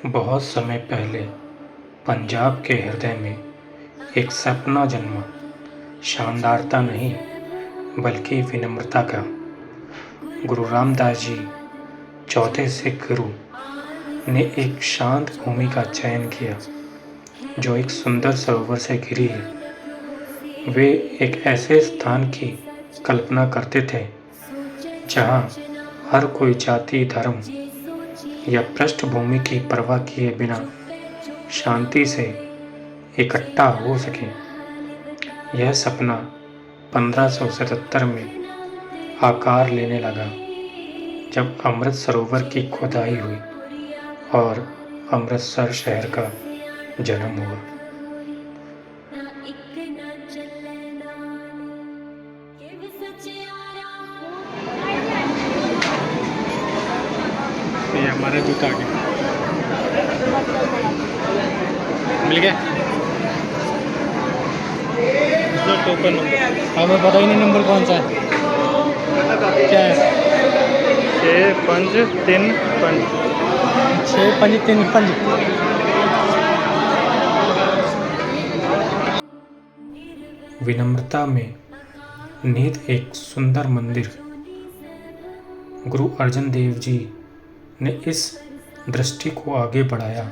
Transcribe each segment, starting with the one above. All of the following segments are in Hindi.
बहुत समय पहले पंजाब के हृदय में एक सपना जन्मा। शानदारता नहीं बल्कि विनम्रता का। गुरु रामदास जी चौथे सिख गुरु ने एक शांत भूमि का चयन किया जो एक सुंदर सरोवर से घिरी है। वे एक ऐसे स्थान की कल्पना करते थे जहां हर कोई जाति, धर्म या पृष्ठभूमि की परवाह किए बिना शांति से इकट्ठा हो सके। यह सपना 1577 में आकार लेने लगा जब अमृत सरोवर की खुदाई हुई और अमृतसर शहर का जन्म हुआ। ये हमारा जूता आ गया, मिल गया टोकन नंबर। हमें पता ही नहीं नंबर कौन सा है, क्या है? 6535 6535। विनम्रता में निहित एक सुंदर मंदिर। गुरु अर्जन देव जी ने इस दृष्टि को आगे बढ़ाया।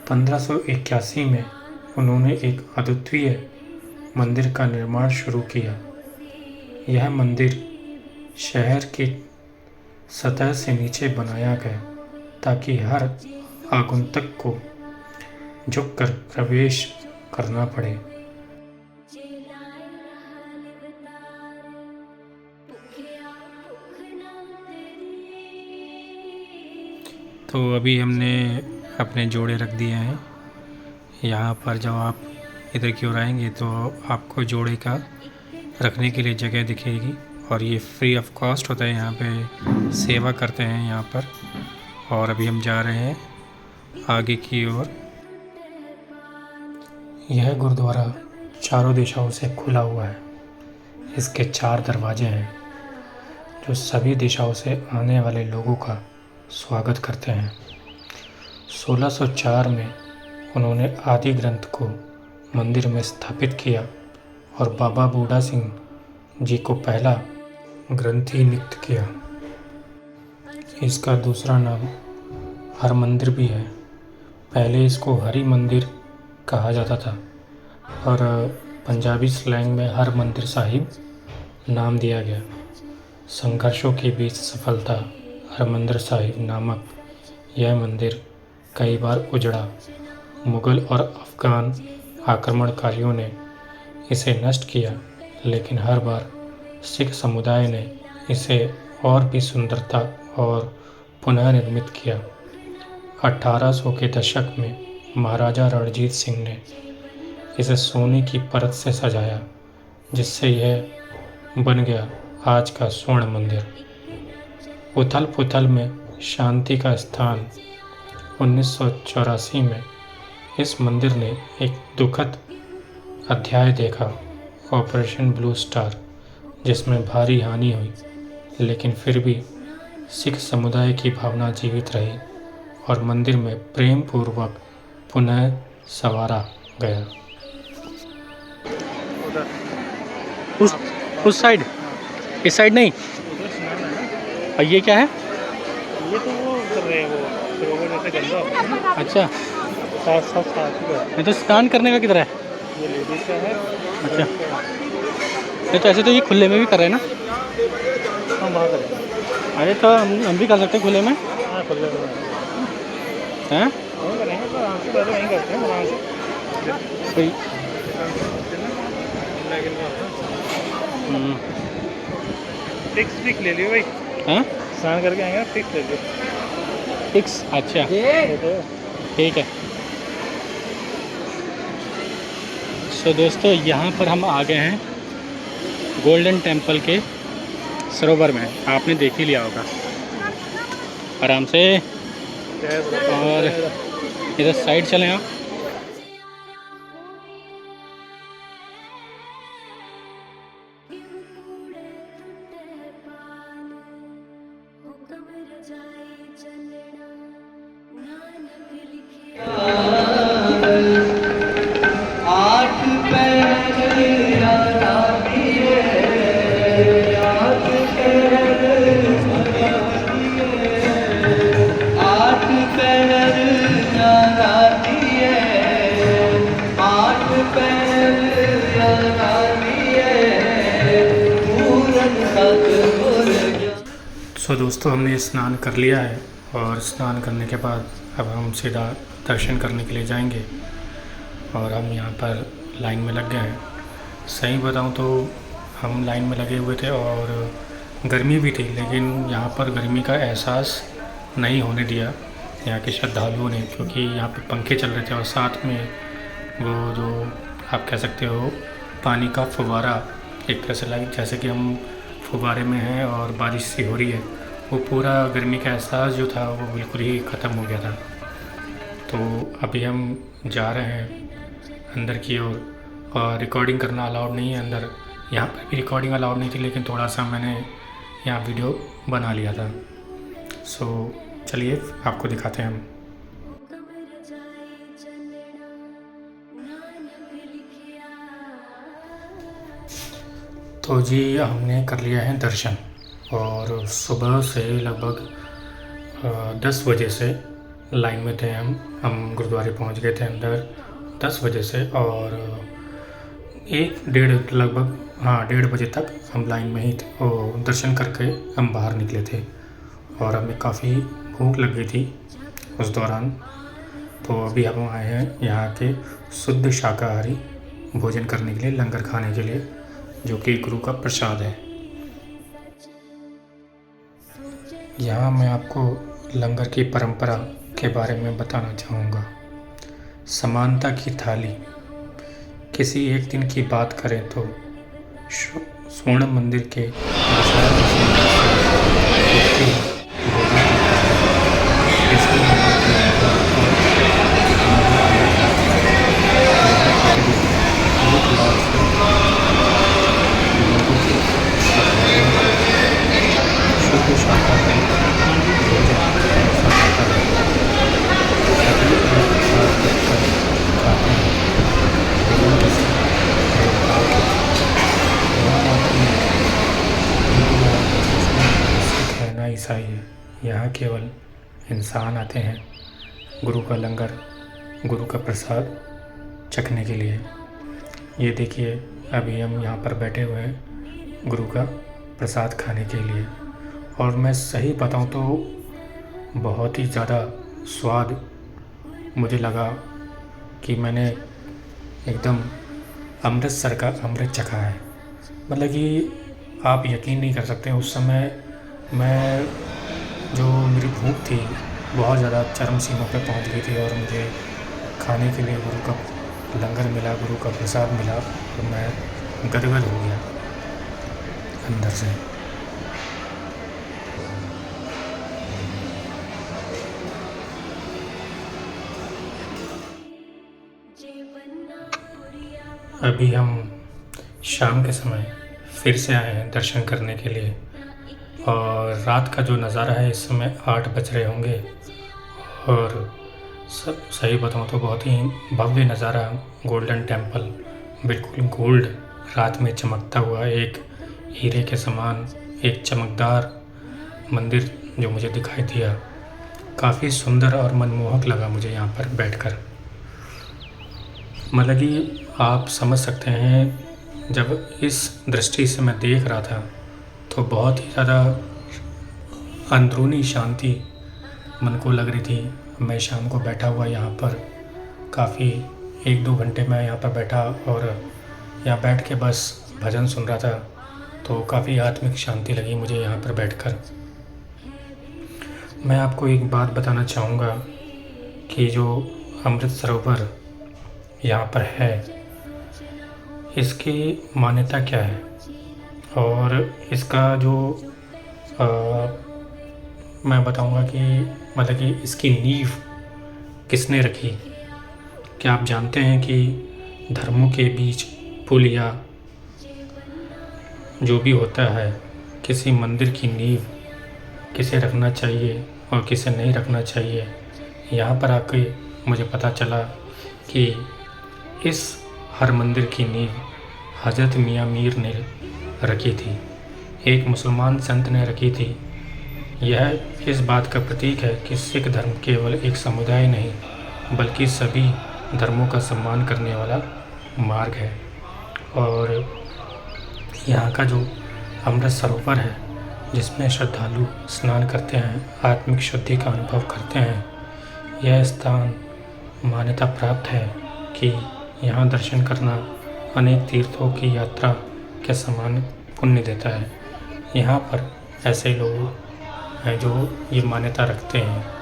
1581 में उन्होंने एक अद्वितीय मंदिर का निर्माण शुरू किया। यह मंदिर शहर की सतह से नीचे बनाया गया ताकि हर आगंतुक को झुककर प्रवेश करना पड़े। तो अभी हमने अपने जोड़े रख दिए हैं यहाँ पर। जब आप इधर की ओर आएंगे तो आपको जोड़े का रखने के लिए जगह दिखेगी और ये फ्री ऑफ कॉस्ट होता है। यहाँ पे सेवा करते हैं यहाँ पर। और अभी हम जा रहे हैं आगे की ओर। यह गुरुद्वारा चारों दिशाओं से खुला हुआ है। इसके 4 दरवाजे हैं जो सभी दिशाओं से आने वाले लोगों का स्वागत करते हैं। 1604 में उन्होंने आदि ग्रंथ को मंदिर में स्थापित किया और बाबा बूढ़ा सिंह जी को पहला ग्रंथी नियुक्त किया। इसका दूसरा नाम हर मंदिर भी है। पहले इसको हरि मंदिर कहा जाता था और पंजाबी स्लैंग में हर मंदिर साहिब नाम दिया गया। संघर्षों के बीच सफलता हरमंदिर साहिब नामक यह मंदिर कई बार उजड़ा। मुगल और अफ़गान आक्रमणकारियों ने इसे नष्ट किया, लेकिन हर बार सिख समुदाय ने इसे और भी सुंदरता और पुनः निर्मित किया। 1800 के दशक में महाराजा रणजीत सिंह ने इसे सोने की परत से सजाया, जिससे यह बन गया आज का स्वर्ण मंदिर। उथल पुथल में शांति का स्थान। 1984 में इस मंदिर ने एक दुखद अध्याय देखा, ऑपरेशन ब्लू स्टार, जिसमें भारी हानि हुई, लेकिन फिर भी सिख समुदाय की भावना जीवित रही और मंदिर में प्रेम पूर्वक पुनः संवारा गया। उस साइड, इस साइड नहीं। और ये क्या है? ये तो वो कर रहे हैं, वो सरोवर जैसे गंदा। अच्छा, साफ नहीं तो स्नान करने का किधर है? ये लेडीज का है। अच्छा, नहीं तो ऐसे तो ये खुले में भी कर रहे हैं ना। हम वहाँ करेंगे। अरे तो हम भी कर सकते हैं खुले में। हाँ, खुले में हैं? वहीं करेंगे, तो आराम से पहले वहीं करते हैं आराम से। कोई फिक्स ले लियो भाई। हाँ, स्नान करके आएंगे ना, फिक्स ले लियो। फिक्स। अच्छा, ठीक है। सो दोस्तों, यहाँ पर हम आ गए हैं गोल्डन टेम्पल के सरोवर में। आपने देख ही लिया होगा आराम से। और इधर साइड चलें आप। सो दोस्तों, हमने स्नान कर लिया है और स्नान करने के बाद अब हम सीधा दर्शन करने के लिए जाएंगे और हम यहाँ पर लाइन में लग गए हैं। सही बताऊँ तो हम लाइन में लगे हुए थे और गर्मी भी थी, लेकिन यहाँ पर गर्मी का एहसास नहीं होने दिया यहाँ के श्रद्धालुओं ने, क्योंकि यहाँ पे पंखे चल रहे थे और साथ में वो जो आप कह सकते हो पानी का फव्वारा, एक तरह से लाइक जैसे कि हम फुव्वारे में हैं और बारिश सी हो रही है, वो पूरा गर्मी का एहसास जो था वो बिल्कुल ही ख़त्म हो गया था। तो अभी हम जा रहे हैं अंदर की ओर और रिकॉर्डिंग करना अलाउड नहीं है अंदर। यहाँ पर भी रिकॉर्डिंग अलाउड नहीं थी, लेकिन थोड़ा सा मैंने यहाँ वीडियो बना लिया था। सो चलिए आपको दिखाते हैं हम। तो जी हमने कर लिया है दर्शन और सुबह से लगभग 10 बजे से लाइन में थे हम गुरुद्वारे पहुंच गए थे अंदर 10 बजे से और 1-1:30 बजे तक हम लाइन में ही थे और दर्शन करके हम बाहर निकले थे और हमें काफ़ी भूख लग गई थी उस दौरान। तो अभी हम आए हैं यहाँ के शुद्ध शाकाहारी भोजन करने के लिए, लंगर खाने के लिए, जो कि गुरु का प्रसाद है। यहाँ मैं आपको लंगर की परंपरा के बारे में बताना चाहूँगा। समानता की थाली। किसी एक दिन की बात करें तो स्वर्ण मंदिर के ईसाई है। यहाँ केवल इंसान आते हैं गुरु का लंगर, गुरु का प्रसाद चखने के लिए। ये देखिए अभी हम यहाँ पर बैठे हुए हैं गुरु का प्रसाद खाने के लिए और मैं सही बताऊँ तो बहुत ही ज़्यादा स्वाद मुझे लगा कि मैंने एकदम अमृतसर का अमृत चखा है। मतलब कि आप यकीन नहीं कर सकते, उस समय मैं जो मेरी भूख थी बहुत ज़्यादा चरम सीमा पे पहुंच गई थी और मुझे खाने के लिए गुरु का लंगर मिला, गुरु का प्रसाद मिला तो मैं गदगद हो गया अंदर से। अभी हम शाम के समय फिर से आए हैं दर्शन करने के लिए और रात का जो नज़ारा है, इस समय 8 बज रहे होंगे और सब सही बताऊँ तो बहुत ही भव्य नज़ारा। गोल्डन टेम्पल बिल्कुल गोल्ड रात में चमकता हुआ, एक हीरे के समान एक चमकदार मंदिर जो मुझे दिखाई दिया। काफ़ी सुंदर और मनमोहक लगा मुझे यहाँ पर बैठकर। मतलब कि आप समझ सकते हैं, जब इस दृष्टि से मैं देख रहा था तो बहुत ही ज़्यादा अंदरूनी शांति मन को लग रही थी। मैं शाम को बैठा हुआ यहाँ पर काफ़ी 1-2 घंटे मैं यहाँ पर बैठा और यहाँ बैठ के बस भजन सुन रहा था, तो काफ़ी आत्मिक शांति लगी मुझे यहाँ पर बैठकर। मैं आपको एक बात बताना चाहूँगा कि जो अमृत सरोवर यहाँ पर है, इसकी मान्यता क्या है और इसका जो मैं बताऊंगा कि मतलब कि इसकी नींव किसने रखी। क्या आप जानते हैं कि धर्मों के बीच पुल या जो भी होता है, किसी मंदिर की नींव किसे रखना चाहिए और किसे नहीं रखना चाहिए। यहाँ पर आके मुझे पता चला कि इस हर मंदिर की नींव हज़रत मियाँ मीर ने रखी थी, एक मुसलमान संत ने रखी थी। यह इस बात का प्रतीक है कि सिख धर्म केवल एक समुदाय नहीं बल्कि सभी धर्मों का सम्मान करने वाला मार्ग है। और यहाँ का जो अमृत सरोवर है जिसमें श्रद्धालु स्नान करते हैं, आत्मिक शुद्धि का अनुभव करते हैं। यह स्थान मान्यता प्राप्त है कि यहाँ दर्शन करना अनेक तीर्थों की यात्रा के समान पुण्य देता है। यहाँ पर ऐसे लोग हैं जो ये मान्यता रखते हैं।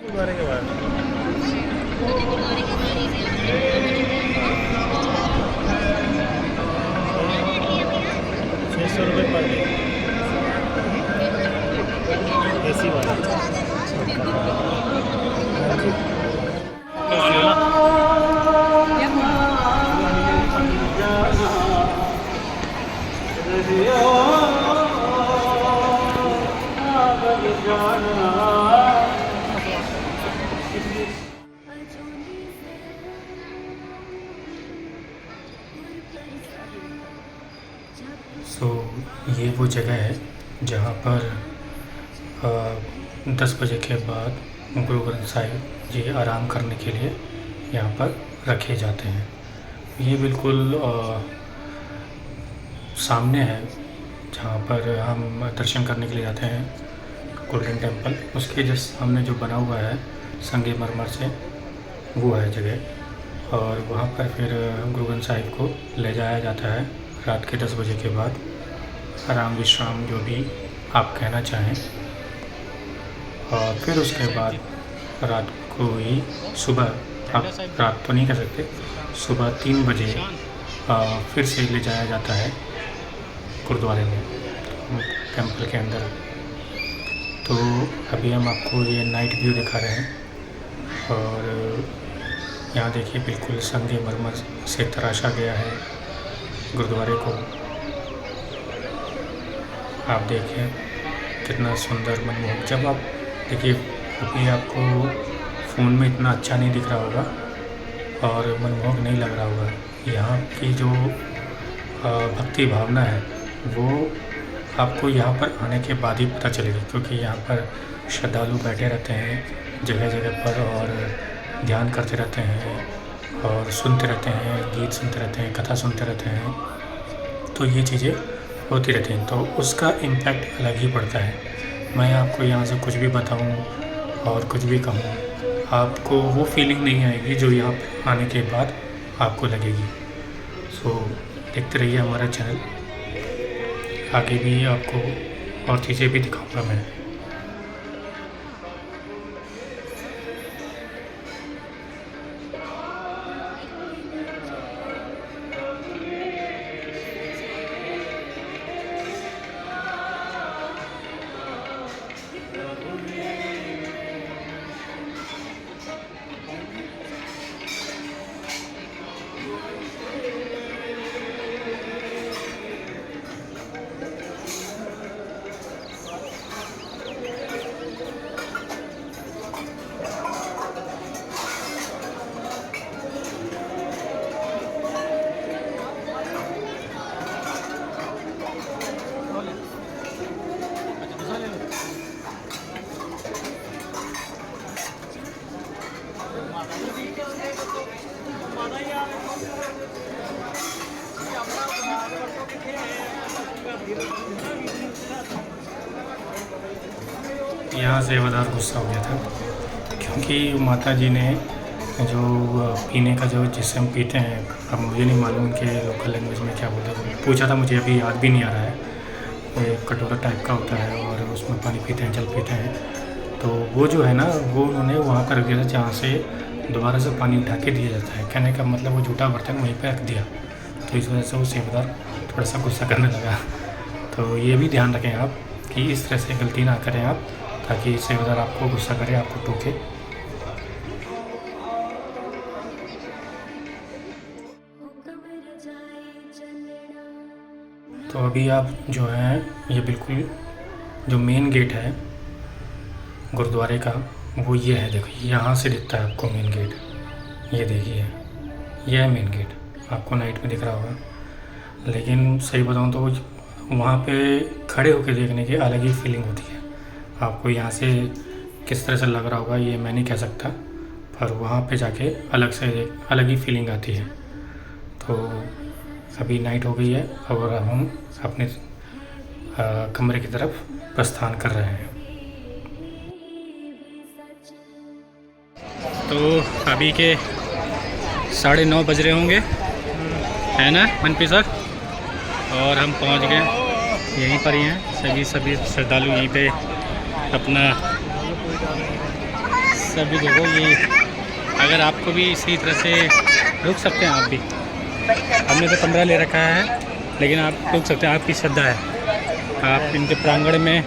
गुरुद्वारे के बाद 600 रुपये पर डे AC वाला। ये वो जगह है जहाँ पर 10 बजे के बाद गुरु ग्रंथ साहिब जी आराम करने के लिए यहाँ पर रखे जाते हैं। ये बिल्कुल सामने है जहाँ पर हम दर्शन करने के लिए जाते हैं, गोल्डन टेम्पल। उसके जस्ट सामने जो बना हुआ है संगमरमर से, वो है जगह। और वहाँ पर फिर गुरु ग्रंथ साहिब को ले जाया जाता है रात के 10 बजे के बाद, आराम विश्राम जो भी आप कहना चाहें। और फिर उसके बाद रात को ही सुबह, आप रात तो नहीं कह सकते, सुबह 3 बजे फिर से ले जाया जाता है गुरुद्वारे में, टेम्पल के अंदर। तो अभी हम आपको ये नाइट व्यू दिखा रहे हैं। और यहाँ देखिए बिल्कुल संगमरमर से तराशा गया है गुरुद्वारे को। आप देखें कितना सुंदर मनमोहक। जब आप देखिए, अभी आपको फ़ोन में इतना अच्छा नहीं दिख रहा होगा और मनमोहक नहीं लग रहा होगा। यहाँ की जो भक्ति भावना है वो आपको यहाँ पर आने के बाद ही पता चलेगी, क्योंकि यहाँ पर श्रद्धालु बैठे रहते हैं जगह जगह पर और ध्यान करते रहते हैं और सुनते रहते हैं, गीत सुनते रहते हैं, कथा सुनते रहते हैं। तो ये चीज़ें होती रहती हैं, तो उसका इम्पैक्ट अलग ही पड़ता है। मैं आपको यहाँ से कुछ भी बताऊँ और कुछ भी कहूँ, आपको वो फीलिंग नहीं आएगी जो यहाँ पर आने के बाद आपको लगेगी। सो देखते रहिए हमारा चैनल, आगे भी आपको और चीज़ें भी दिखाऊंगा मैं। यहाँ सेवादार गुस्सा हो गया था क्योंकि माता जी ने जो पीने का जो जिससे हम पीते हैं, अब मुझे नहीं मालूम उनके लोकल लैंग्वेज में क्या बोलते हैं, पूछा था मुझे, अभी याद भी नहीं आ रहा है। एक कटोरा टाइप का होता है और उसमें पानी पीते हैं, जल पीते हैं। तो वो जो है ना, वो उन्होंने वहाँ पर रख दिया था जहाँ से दोबारा से पानी उठा के दिया जाता है। कहने का मतलब वो जूठा बर्तन वहीं पर रख दिया, तो इस वजह से वो सेवादार थोड़ा सा गुस्सा करने लगा। तो ये भी ध्यान रखें आप कि इस तरह से गलती ना करें आप, ताकि सेवादार आपको गुस्सा करे, आपको टोके। हुक्म रजाए चलना तो अभी आप जो है ये बिल्कुल जो मेन गेट है गुरुद्वारे का वो ये है। देखो यहाँ से दिखता है आपको मेन गेट, ये देखिए ये है मेन गेट, आपको नाइट में दिख रहा होगा। लेकिन सही बताऊँ तो वहाँ पे खड़े होकर देखने की अलग ही फीलिंग होती है। आपको यहाँ से किस तरह से लग रहा होगा ये मैं नहीं कह सकता, पर वहाँ पे जाके अलग ही फीलिंग आती है। तो अभी नाइट हो गई है और अब हम अपने कमरे की तरफ प्रस्थान कर रहे हैं। तो अभी के 9:30 बज रहे होंगे, है ना मनपी सर? और हम पहुंच गए, यहीं पर ही हैं सभी श्रद्धालु यहीं पे अपना सभी। देखो ये अगर आपको भी इसी तरह से रुक सकते हैं आप भी। हमने तो 15 ले रखा है, लेकिन आप रुक सकते हैं, आपकी श्रद्धा है। आप इनके प्रांगण में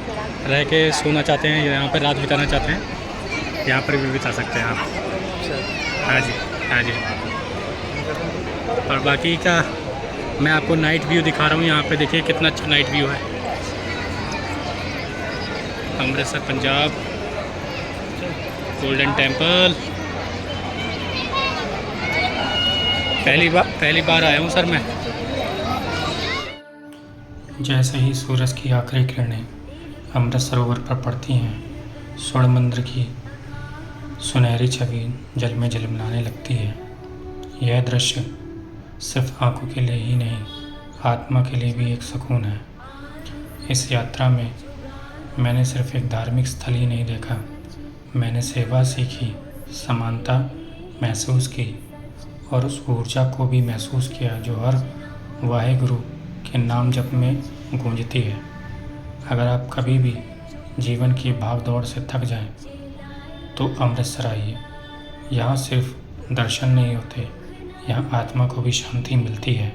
रह के सोना चाहते हैं, यहाँ पर रात बिताना चाहते हैं, यहाँ पर भी बिता सकते हैं आप। हाँ जी, हाँ जी। और बाकी का मैं आपको नाइट व्यू दिखा रहा हूँ। यहाँ पे देखिए कितना अच्छा नाइट व्यू है। अमृतसर पंजाब गोल्डन टेम्पल पहली बार आया हूँ सर मैं। जैसे ही सूरज की आखिरी किरणें अमृत सरोवर पर पड़ती हैं, स्वर्ण मंदिर की सुनहरी छवि जल में झिलमिलाने लगती है। यह दृश्य सिर्फ आंखों के लिए ही नहीं, आत्मा के लिए भी एक सुकून है। इस यात्रा में मैंने सिर्फ एक धार्मिक स्थल ही नहीं देखा, मैंने सेवा सीखी, समानता महसूस की और उस ऊर्जा को भी महसूस किया जो हर वाहेगुरु के नाम जप में गूंजती है। अगर आप कभी भी जीवन की भाग दौड़ से थक जाएं, तो अमृतसर आइए। यहाँ सिर्फ दर्शन नहीं होते, यहाँ आत्मा को भी शांति मिलती है।